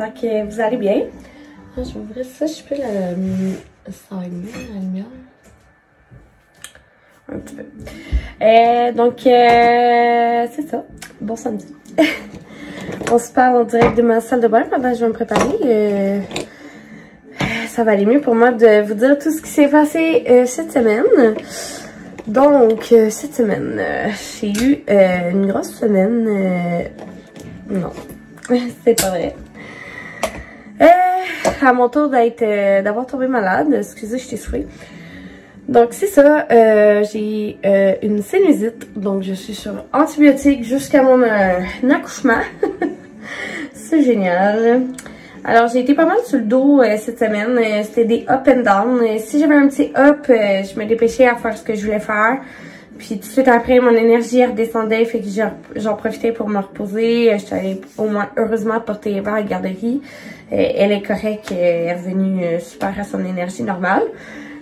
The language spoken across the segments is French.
j'espère que vous allez bien. Je vais ouvrir ça, je peux la lumière. Un petit peu. C'est ça. Bon samedi. On se parle en direct de ma salle de bain pendant que je vais me préparer. Ça va aller mieux pour moi de vous dire tout ce qui s'est passé cette semaine. Donc, cette semaine, j'ai eu une grosse semaine. Non, c'est pas vrai. À mon tour d'avoir tombé malade. Excusez, je t'ai soufflé. Donc, c'est ça. J'ai une sinusite. Donc, je suis sur antibiotiques jusqu'à mon accouchement. C'est génial. Alors, j'ai été pas mal sur le dos cette semaine. C'était des up and down. Si j'avais un petit up, je me dépêchais à faire ce que je voulais faire. Puis tout de suite après, mon énergie redescendait. Fait que j'en profitais pour me reposer. Je suis allée au moins, heureusement, porter Eva à la garderie. Elle est correcte. Elle est revenue super à son énergie normale.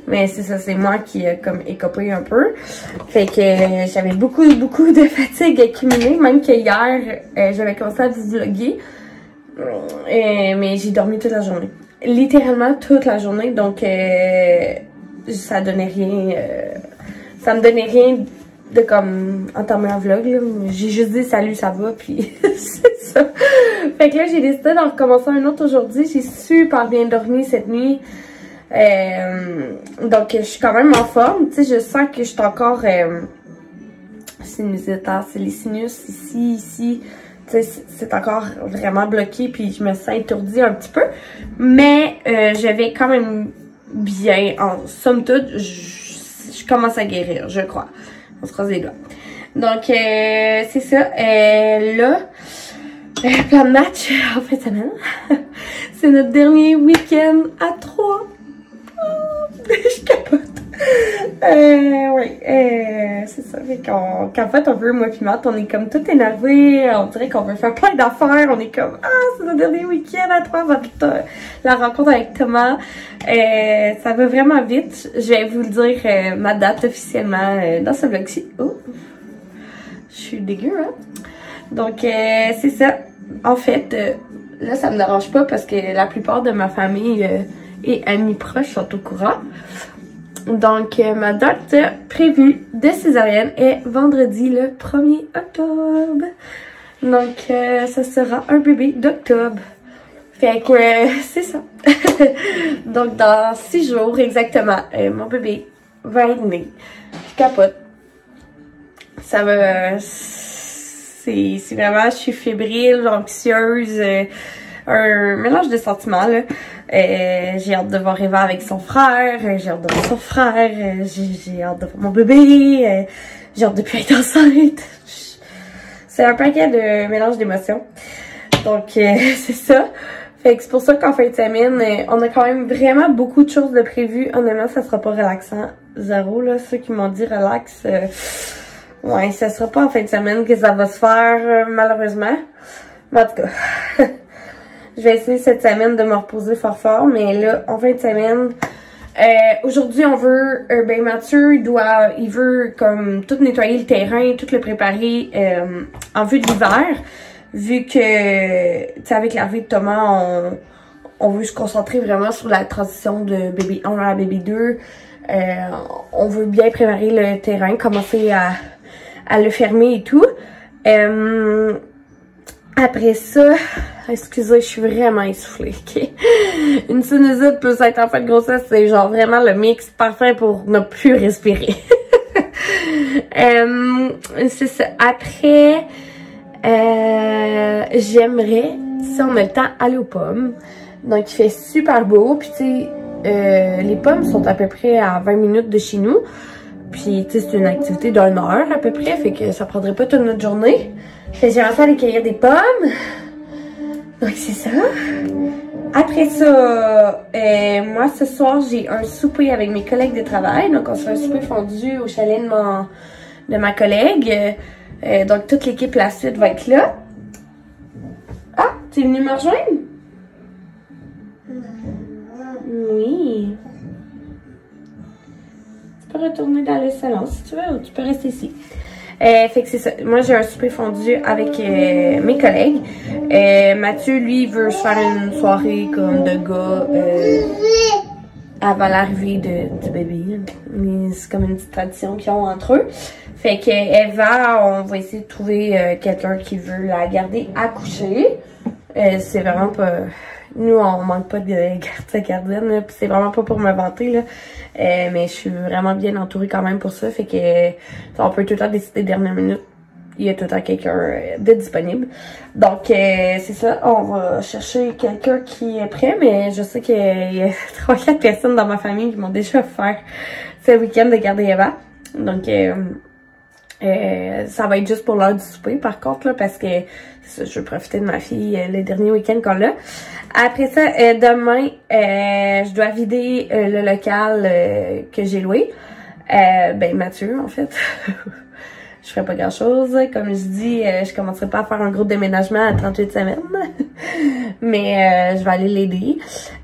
Mais c'est ça, c'est moi qui ai comme écopé un peu. Fait que j'avais beaucoup de fatigue accumulée. Même que hier, j'avais commencé à vous vlogger. Mais j'ai dormi toute la journée. Littéralement toute la journée. Donc, ça donnait rien. Ça me donnait rien de comme entamer un vlog. J'ai juste dit salut, ça va. Puis, c'est ça. Fait que là, j'ai décidé d'en recommencer un autre aujourd'hui. J'ai super bien dormi cette nuit. Donc, je suis quand même en forme. Tu sais, je sens que je suis encore sinusite. C'est les sinus ici. C'est encore vraiment bloqué, puis je me sens étourdie un petit peu. Mais je vais quand même bien. En somme toute, je commence à guérir, je crois. On se croise les doigts. Donc, c'est ça. Là, plan de match en fin de semaine. C'est notre dernier week-end à 3. Je capote. Oui, c'est ça. Fait qu'en fait, on veut, moi pis Matt, on est comme tout énervé. On dirait qu'on veut faire plein d'affaires. On est comme, c'est notre dernier week-end à 3, la rencontre avec Thomas. Ça va vraiment vite. Je vais vous le dire, ma date officiellement dans ce vlog-ci. Oh, je suis dégueu, hein? Donc, c'est ça. En fait, là, ça me dérange pas parce que la plupart de ma famille et amis proches sont au courant. Donc, ma date prévue de césarienne est vendredi le 1er octobre. Donc, ça sera un bébé d'octobre. Fait que, c'est ça. Donc, dans 6 jours exactement, mon bébé va être né. Je capote. Ça va... C'est vraiment... Je suis fébrile, anxieuse... un mélange de sentiments, là. J'ai hâte de voir Eva avec son frère, j'ai hâte de voir son frère, j'ai hâte de voir mon bébé, j'ai hâte de plus être enceinte. C'est un paquet de mélange d'émotions. Donc, c'est ça. Fait que c'est pour ça qu'en fin de semaine, on a quand même vraiment beaucoup de choses de prévues. Honnêtement, ça sera pas relaxant. Zéro, là. Ceux qui m'ont dit relax, ouais, ça sera pas en fin de semaine que ça va se faire, malheureusement. Mais en tout cas... Je vais essayer cette semaine de me reposer fort, mais là, en fin de semaine, aujourd'hui, on veut, Mathieu, il veut comme tout nettoyer le terrain, tout le préparer en vue de l'hiver, vu que, tu sais, avec l'arrivée de Thomas, on veut se concentrer vraiment sur la transition de bébé 1 à bébé 2. On veut bien préparer le terrain, commencer à le fermer et tout. Après ça, excusez, je suis vraiment essoufflée, ok? Une sinusite plus être en fin de grossesse, c'est genre vraiment le mix parfait pour ne plus respirer. C'est ça. Après, j'aimerais, si on a le temps, aller aux pommes. Donc, il fait super beau, puis tu sais, les pommes sont à peu près à 20 minutes de chez nous. Puis, tu sais, c'est une activité d'1 heure à peu près, fait que ça prendrait pas toute notre journée. Fait que j'aimerais ça aller cueillir des pommes. Donc, c'est ça. Après ça, moi, ce soir, j'ai un souper avec mes collègues de travail. Donc, on se fait un souper fondu au chalet de ma collègue. Donc, toute l'équipe, la suite, va être là. Ah, t'es venue me rejoindre? Oui. Tu peux retourner dans le salon si tu veux ou tu peux rester ici. Fait que c'est ça. Moi, j'ai un souper fondu avec mes collègues. Mathieu, lui, veut se faire une soirée comme de gars avant l'arrivée du bébé. C'est comme une petite tradition qu'ils ont entre eux. Fait que Eva, on va essayer de trouver quelqu'un qui veut la garder à coucher. C'est vraiment pas... Nous, on manque pas de gardienne, puis c'est vraiment pas pour me vanter, là. Mais je suis vraiment bien entourée quand même pour ça. Fait que on peut tout le temps décider dernière minute. Il y a tout le temps quelqu'un de disponible. Donc, c'est ça. On va chercher quelqu'un qui est prêt. Mais je sais qu'il y a 3-4 personnes dans ma famille qui m'ont déjà offert ce week-end de garder Eva. Donc, ça va être juste pour l'heure du souper, par contre, là, parce que ça, je veux profiter de ma fille le dernier week-end qu'on l'a. Après ça, demain, je dois vider le local que j'ai loué. Ben, Mathieu, en fait. Je ferai pas grand-chose. Comme je dis, je commencerai pas à faire un gros déménagement à 38 semaines. Mais je vais aller l'aider.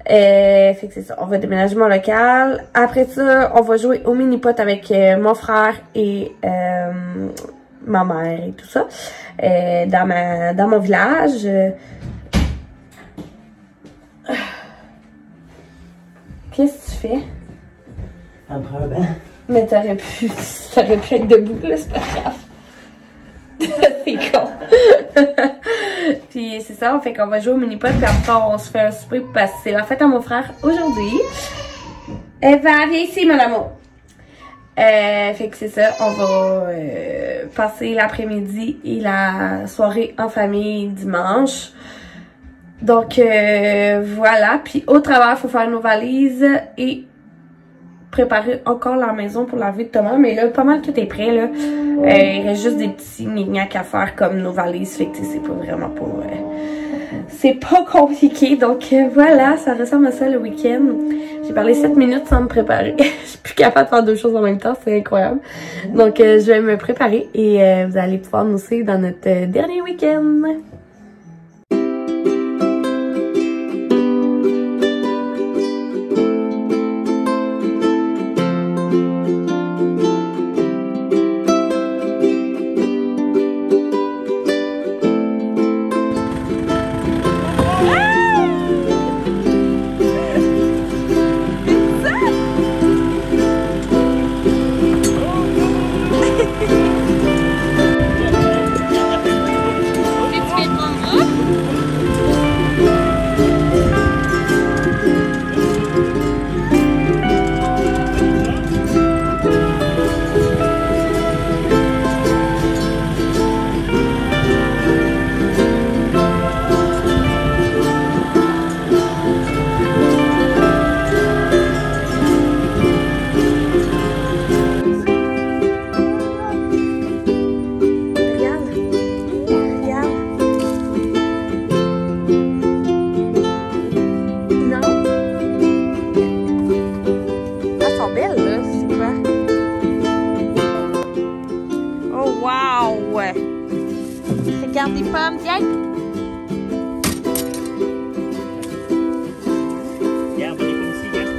Fait que c'est ça. On va déménager mon local. Après ça, on va jouer au mini-pot avec mon frère et ma mère et tout ça. Dans mon village. Qu'est-ce que tu fais? Un problème. Mais t'aurais pu être debout, là, c'est pas grave. C'est con. Puis c'est ça, on fait qu'on va jouer au mini-pot, puis après on se fait un souper parce que c'est la fête à mon frère aujourd'hui. Eva, viens ici, mon amour. Fait que c'est ça, on va passer l'après-midi et la soirée en famille dimanche. Donc voilà, puis au travail, il faut faire nos valises et préparer encore la maison pour la vie de Thomas, mais là, pas mal tout est prêt, là. Il reste juste des petits gnacs à faire comme nos valises, fait que c'est pas vraiment pas... c'est pas compliqué, donc voilà, ça ressemble à ça le week-end. J'ai parlé 7 minutes sans me préparer. Je suis plus capable de faire 2 choses en même temps, c'est incroyable. Donc je vais me préparer et vous allez pouvoir nous suivre dans notre dernier week-end. Regarde les pommes, viens! Regarde les pommes ici, regarde.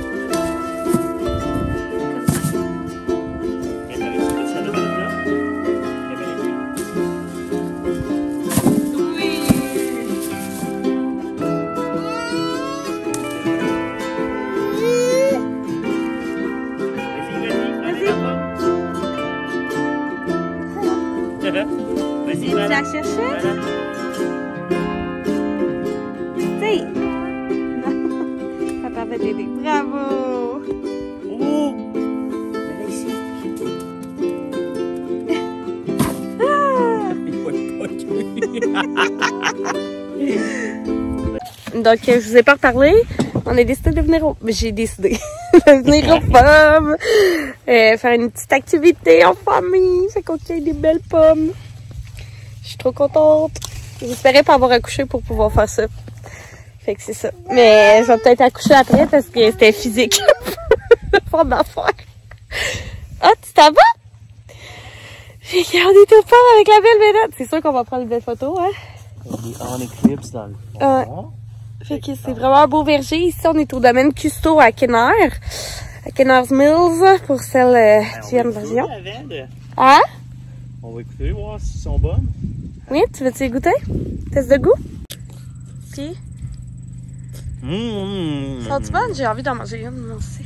Ça donne là. Oui! Vas-y, tu la cherchais? T'sais! Papa va t'aider. Bravo! Oh! Viens ici. Donc, je vous ai pas reparlé. On a décidé de venir au... J'ai décidé de venir aux pommes. Faire une petite activité en famille. Fait qu'on cueille des belles pommes. Je suis trop contente. J'espérais pas avoir accouché pour pouvoir faire ça. Fait que c'est ça. Mais je vais peut-être accoucher après parce que c'était physique. La forme d'affaire. Ah, tu t'en vas? J'ai gardé tout pommes avec la belle Bénette. C'est sûr qu'on va prendre une belle photo, hein? En éclipse dans le fond. Ouais. Fait que c'est vraiment un beau verger. Ici, on est au domaine Custo à Kenner. À Kenner's Mills, pour celle qui vient de la région. Hein? On va écouter, voir s'ils sont bonnes. Oui, tu veux-tu les goûter? Test de goût? Puis? Sont-tu bonnes? J'ai envie d'en manger une, moi aussi.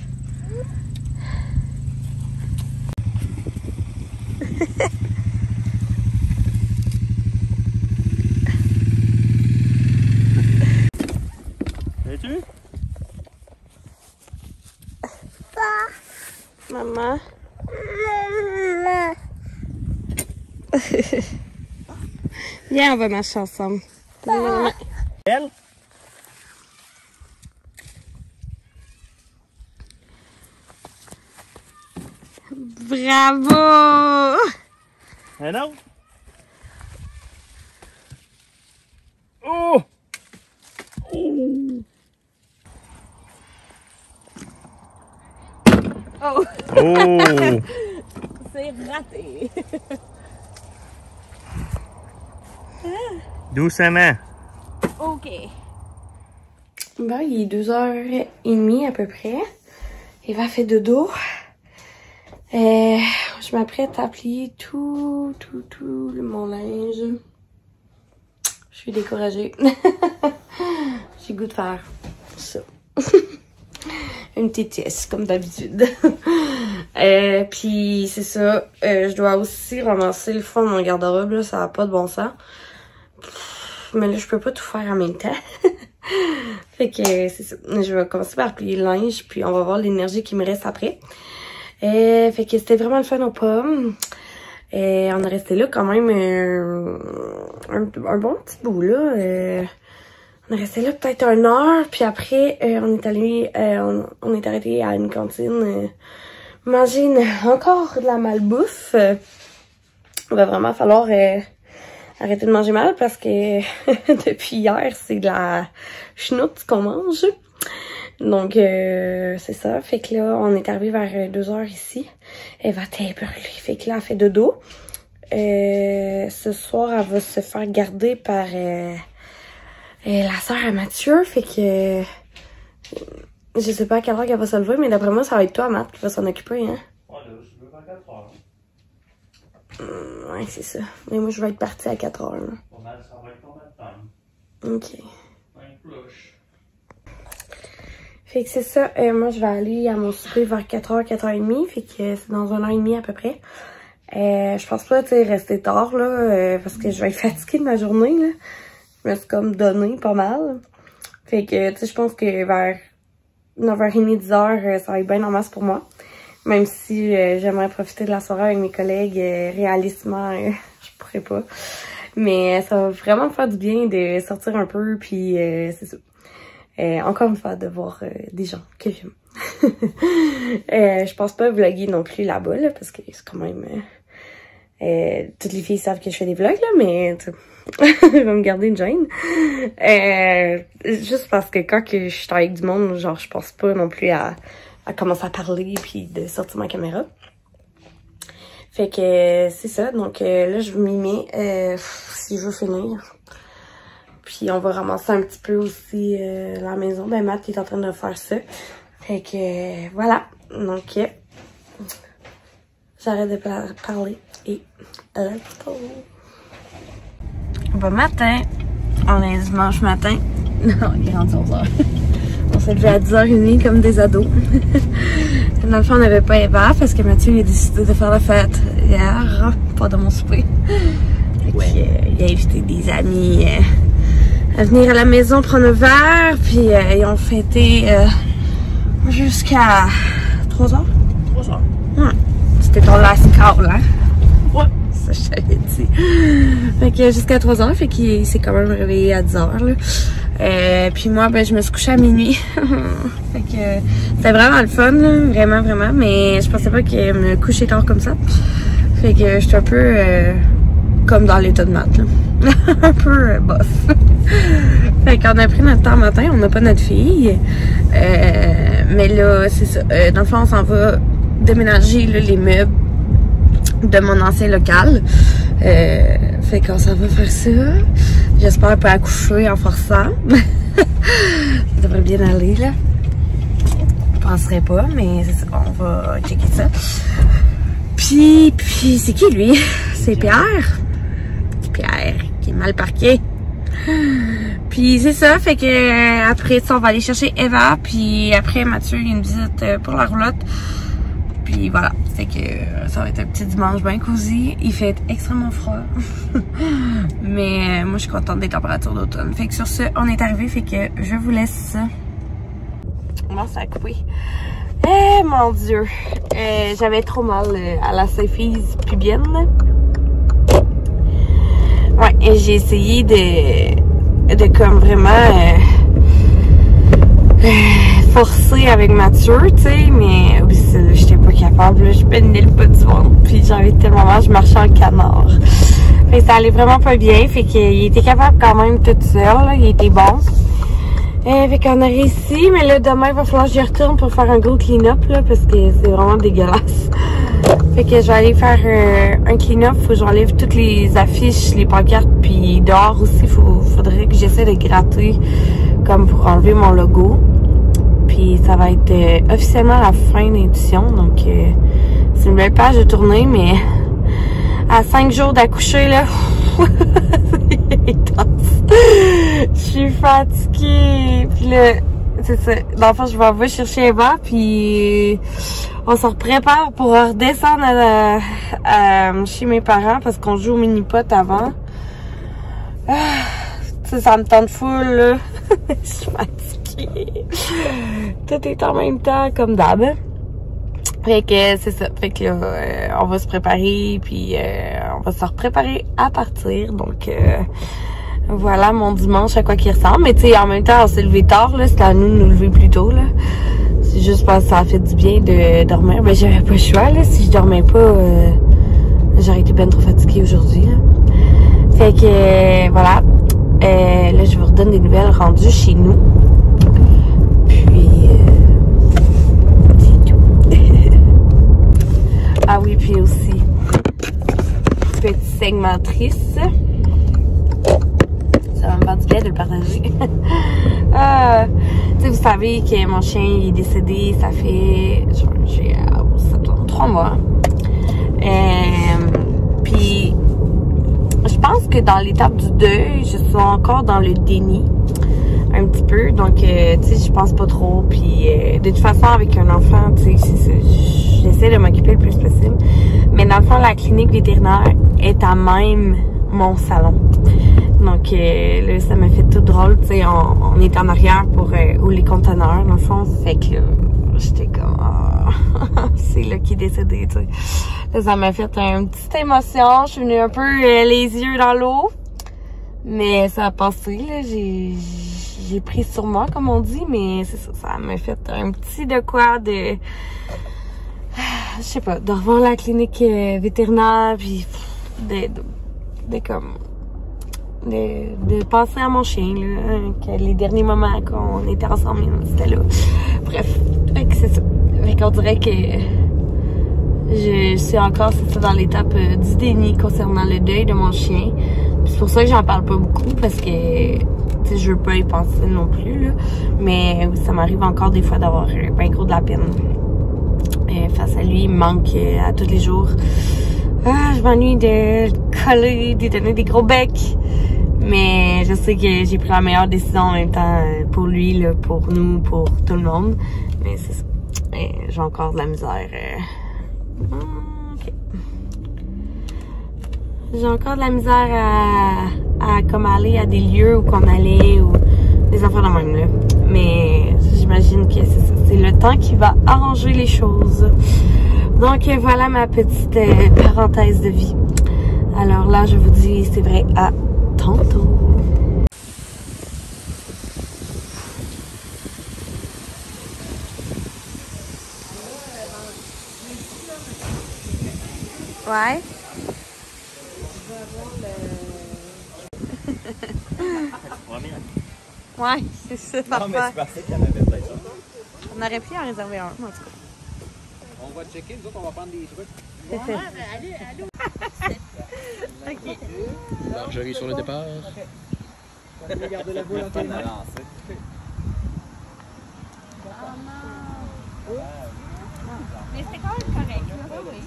Es-tu? Maman. Viens, on va marcher ensemble. Elle? Bravo! Un autre? Oh! Oh! Oh! C'est raté! Doucement. OK. Bon, il est 2h30 à peu près. Eva fait dodo. Je m'apprête à plier tout mon linge. Je suis découragée. J'ai le goût de faire ça. Une petite sieste, comme d'habitude. Puis c'est ça. Je dois aussi ramasser le fond de mon garde-robe, là. Ça n'a pas de bon sens. Mais là, je peux pas tout faire en même temps. Fait que c'est ça. Je vais commencer par plier le linge, puis on va voir l'énergie qui me reste après. Fait que c'était vraiment le fun aux pommes. On est resté là quand même un bon petit bout, là. On est resté là peut-être 1 heure, puis après, on est arrêté à une cantine manger encore de la malbouffe. Il va vraiment falloir arrêter de manger mal parce que depuis hier, c'est de la chenoute qu'on mange. Donc, c'est ça. Fait que là, on est arrivé vers 2h ici. Elle va t'ébrûler. Fait que là, elle fait dodo. Ce soir, elle va se faire garder par la sœur à Mathieu. Fait que je sais pas à quelle heure qu'elle va se lever, mais d'après moi, ça va être toi, Matt, qui va s'en occuper, hein? Ouais, là, je veux faire 4 heures. Ouais, c'est ça. Mais moi, je vais être partie à 4h. Là. Pas mal, ça va être combien de temps? OK. Un cloche. Fait que c'est ça. Moi, je vais aller à mon souper vers 4h, 4h30. Fait que c'est dans 1h30 à peu près. Je pense pas, tu sais, rester tard, là, parce que je vais être fatiguée de ma journée, là. Je me suis comme donné pas mal. Fait que, tu sais, je pense que vers 9h30, 10h, ça va être bien en masse pour moi. Même si j'aimerais profiter de la soirée avec mes collègues, réalistement, je pourrais pas. Mais ça va vraiment me faire du bien de sortir un peu, puis c'est ça. Encore une fois, de voir des gens que j'aime. Je pense pas vlogger non plus là-bas, là, parce que c'est quand même... toutes les filles savent que je fais des vlogs, là, mais je vais me garder une gêne. Juste parce que quand que je suis avec du monde, genre, je pense pas non plus à commencer à parler puis de sortir ma caméra. Fait que c'est ça. Donc là, je m'y mets si je veux finir. Puis on va ramasser un petit peu aussi la maison. Ben Matt est en train de faire ça. Fait que voilà. Donc j'arrête de parler et let's go. Bon matin. On est dimanche matin. Non, il est rendu 11h. On s'est levé à 10h30 comme des ados. Dans le fond, on n'avait pas Eva parce que Mathieu a décidé de faire la fête hier, pas de mon souper. Ouais. Il a invité des amis à venir à la maison prendre un verre, puis ils ont fêté jusqu'à 3h. 3h. Ouais. C'était ton last call, hein? Ouais. Ça, je t'avais dit. Fait que jusqu'à 3h, fait qu'il s'est quand même réveillé à 10h, là. Puis moi, ben, je me suis couchée à minuit. Fait que c'était vraiment le fun, là. Vraiment, vraiment. Mais je pensais pas que me coucher tard comme ça. Fait que j'étais un peu comme dans l'état de maths, là. Un peu bof. Fait qu'on a pris notre temps matin. On n'a pas notre fille. Mais là, c'est ça. Dans le fond, on s'en va déménager là, les meubles de mon ancien local. Fait qu'on s'en va faire ça. J'espère pas accoucher en forçant. Ça devrait bien aller, là. Je penserais pas, mais on va checker ça. Puis Puis c'est qui lui? C'est Pierre. Pierre qui est mal parqué. Puis c'est ça, fait que après ça, on va aller chercher Eva. Puis après, Mathieu, il y a une visite pour la roulotte. Puis voilà, fait que ça va être un petit dimanche bien cosy. Il fait extrêmement froid. Mais moi, je suis contente des températures d'automne. Fait que sur ce, on est arrivé, fait que je vous laisse. Comment ça a coupé? Eh mon Dieu! J'avais trop mal à la symphyse pubienne. Ouais, et j'ai essayé de comme vraiment forcer avec Mathieu, tu sais, mais j'étais pas capable, je peinais le pas du ventre, puis j'avais tellement mal, je marchais en canard. Fait que ça allait vraiment pas bien, fait qu'il était capable quand même tout seul, là, il était bon. Fait qu'on a réussi, mais là demain il va falloir que j'y retourne pour faire un gros clean-up, là, parce que c'est vraiment dégueulasse. Fait que je vais aller faire un clean-up, faut que j'enlève toutes les affiches, les pancartes, puis dehors aussi, faudrait que j'essaie de gratter comme pour enlever mon logo. Puis ça va être officiellement la fin d'intuition, donc c'est une belle page de tournée, mais à 5 jours d'accoucher, là, c'est intense. Je suis fatiguée. Puis là, c'est ça. Dans le fond, je vais aller chercher Eva, puis on se prépare pour redescendre chez mes parents parce qu'on joue au mini-pot avant. Ça me tente full, là. Je suis fatiguée. Tout est en même temps, comme d'hab. Fait que c'est ça. Fait que là, on va se préparer, puis on va se repréparer à partir. Donc, voilà mon dimanche à quoi qu'il ressemble. Mais tu sais, en même temps, on s'est levé tard, là. C'était à nous de nous lever plus tôt, là. C'est juste parce que ça a fait du bien de dormir. Ben, j'avais pas le choix, là. Si je dormais pas, j'aurais été ben trop fatiguée aujourd'hui, là. Fait que, voilà. Là, je vous redonne des nouvelles rendues chez nous. Puis, c'est tout. Ah oui, puis aussi, petite segmentrice. Ça va me faire du bien de le partager. Tu sais, vous savez que mon chien il est décédé, ça fait 3 mois. Puis, je pense que dans l'étape du deuil, je suis encore dans le déni. Un petit peu. Donc, tu sais, je pense pas trop. Puis, de toute façon, avec un enfant, tu sais, j'essaie de m'occuper le plus possible. Mais dans le fond, la clinique vétérinaire est à même mon salon. Donc, là, ça m'a fait tout drôle. Tu sais, on est en arrière pour où les conteneurs, dans le fond. Fait que là, j'étais comme, c'est là qui est décédé, tu sais. Là, ça m'a fait une petite émotion. Je suis venue un peu les yeux dans l'eau. Mais ça a passé, là. J'ai pris sur moi, comme on dit. Mais c'est ça, ça m'a fait un petit de quoi de... Je sais pas, de revoir la clinique vétérinaire. Puis de penser à mon chien, là. Que les derniers moments qu'on était ensemble, c'était là. Bref, c'est ça. Fait qu'on dirait que... Je suis encore, c'est ça, dans l'étape du déni concernant le deuil de mon chien. C'est pour ça que j'en parle pas beaucoup, parce que, tu sais, je veux pas y penser non plus, là. Mais ça m'arrive encore des fois d'avoir bien gros de la peine. Face à lui, il me manque à tous les jours. Je m'ennuie de coller, de donner des gros becs. Mais je sais que j'ai pris la meilleure décision en même temps pour lui, là, pour nous, pour tout le monde. Mais c'est ça. J'ai encore de la misère. Okay. J'ai encore de la misère à comme aller à des lieux où qu'on allait ou des affaires de même, là. Mais j'imagine que c'est ça. C'est le temps qui va arranger les choses. Donc voilà ma petite parenthèse de vie. Alors là, je vous dis, c'est vrai, à tantôt. Ouais. Ouais, c'est ça, parfait. Non, mais c'est parfait qu'il y en avait peut-être ça. On aurait pu en réserver un, en tout cas. On va checker, nous autres, on va prendre des trucs. C'est ça. Allez. OK. Marjorie sur le départ. On va garder la boule en tes mains. Mais c'était quand même correct, là. Oui.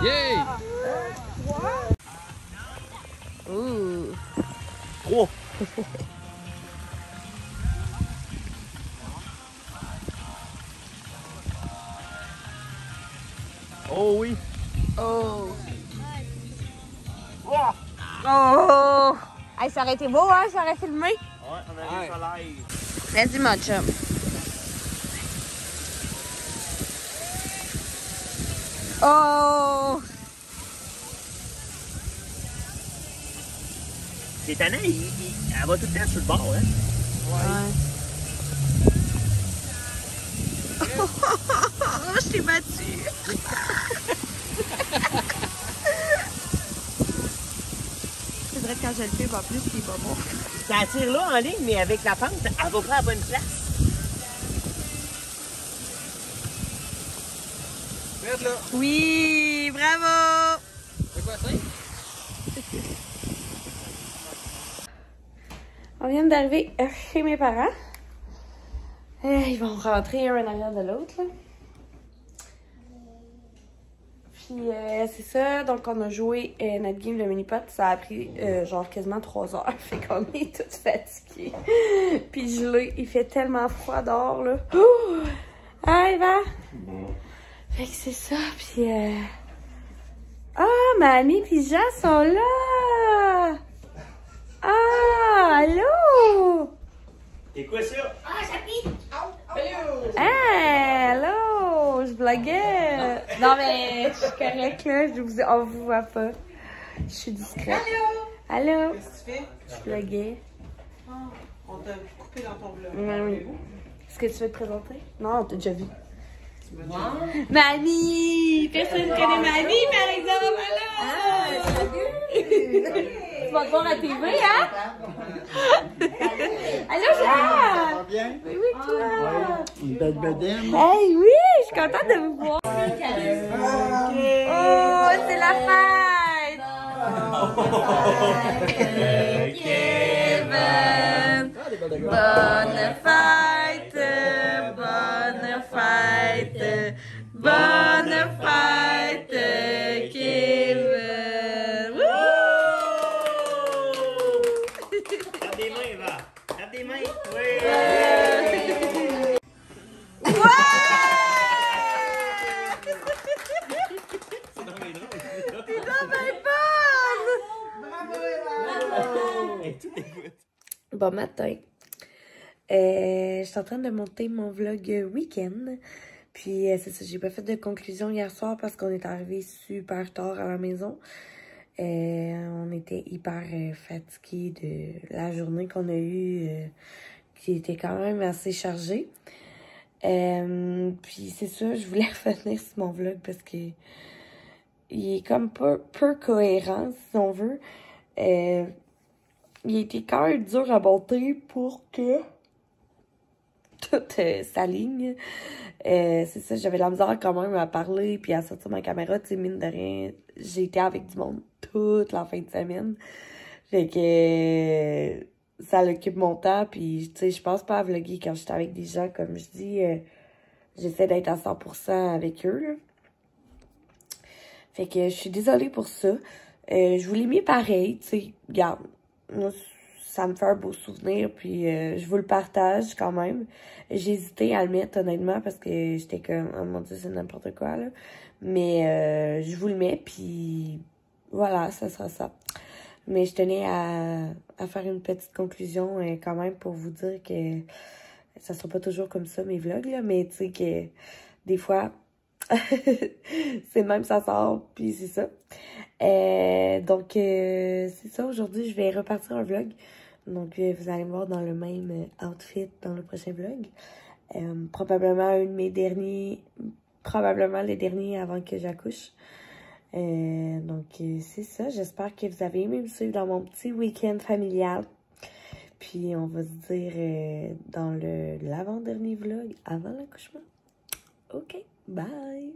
Yay! Ouh! 3. Oh oui! Oh! Oh! Oh! Hey, ça aurait été beau, hein? Ça aurait filmé. Ouais, on a vu ça live. Vas-y, mon chum. Oh! Cette année, elle va tout le temps sur le bord, hein? Ouais. Oh, je t'ai battu! C'est vrai que quand je le fais, en plus, c'est pas bon. Ça tire là en ligne, mais avec la pente, elle va pas à la bonne place. Faites là! Oui! Bravo! C'est quoi ça? On vient d'arriver chez mes parents. Ils vont rentrer un en arrière de l'autre, là. Puis c'est ça, donc on a joué notre game de mini-pot. Ça a pris genre quasiment 3 heures. Fait qu'on est toutes fatiguées. Puis gelé, il fait tellement froid dehors, là. Ouh! Ah, Eva! Fait que c'est ça, puis ah, mamie puis Jean sont là! Ah, allô! C'est quoi ça? Hello! Je blaguais! Non, mais je suis correcte, là. On vous voit pas. Je suis discrète. Allô! Qu'est-ce que tu fais? Je blaguais. On t'a coupé dans ton vlog. Oui. Est-ce que tu veux te présenter? Non, on t'a déjà vu. Wow. Mamie! Personne ne connaît Mamie, par exemple! Tu vas te voir à TV, hein? Allô, Jean! Ça va bien? Oui, toi! Une belle bedaine. Hey, oui! Je suis contente de vous voir! Oh, c'est la fête! Kevin! Bonne fête! Bonne fête! Bonne fête, Kevin! Wouh! Tape des mains, Eva. Tape des mains. Oui! Bon matin. Je suis en train de monter mon vlog week-end. Puis c'est ça, j'ai pas fait de conclusion hier soir parce qu'on est arrivé super tard à la maison. On était hyper fatigués de la journée qu'on a eue, qui était quand même assez chargée. Puis c'est ça, je voulais revenir sur mon vlog parce que il est comme peu cohérent, si on veut. Il était quand même dur à monter pour que tout s'aligne. C'est ça, j'avais la misère quand même à parler puis à sortir ma caméra, tu sais, mine de rien. J'ai été avec du monde toute la fin de semaine. Fait que ça l'occupe mon temps, puis tu sais, je pense pas à vlogger quand je suis avec des gens, comme je dis, j'essaie d'être à 100% avec eux, là. Fait que je suis désolée pour ça. Je vous l'ai mis pareil, tu sais, regarde, moi, ça me fait un beau souvenir, puis je vous le partage quand même. J'ai hésité à le mettre, honnêtement, parce que j'étais comme, oh mon Dieu, c'est n'importe quoi, là. Mais je vous le mets, puis voilà, ça sera ça. Mais je tenais à faire une petite conclusion quand même pour vous dire que ça sera pas toujours comme ça, mes vlogs, là, mais tu sais que des fois, c'est même ça sort, puis c'est ça. Donc, c'est ça, aujourd'hui, je vais repartir un vlog. Donc, vous allez me voir dans le même outfit dans le prochain vlog. Probablement un de mes derniers, probablement le dernier avant que j'accouche. Donc, c'est ça. J'espère que vous avez aimé me suivre dans mon petit week-end familial. Puis, on va se dire dans l'avant-dernier vlog avant l'accouchement. OK, bye!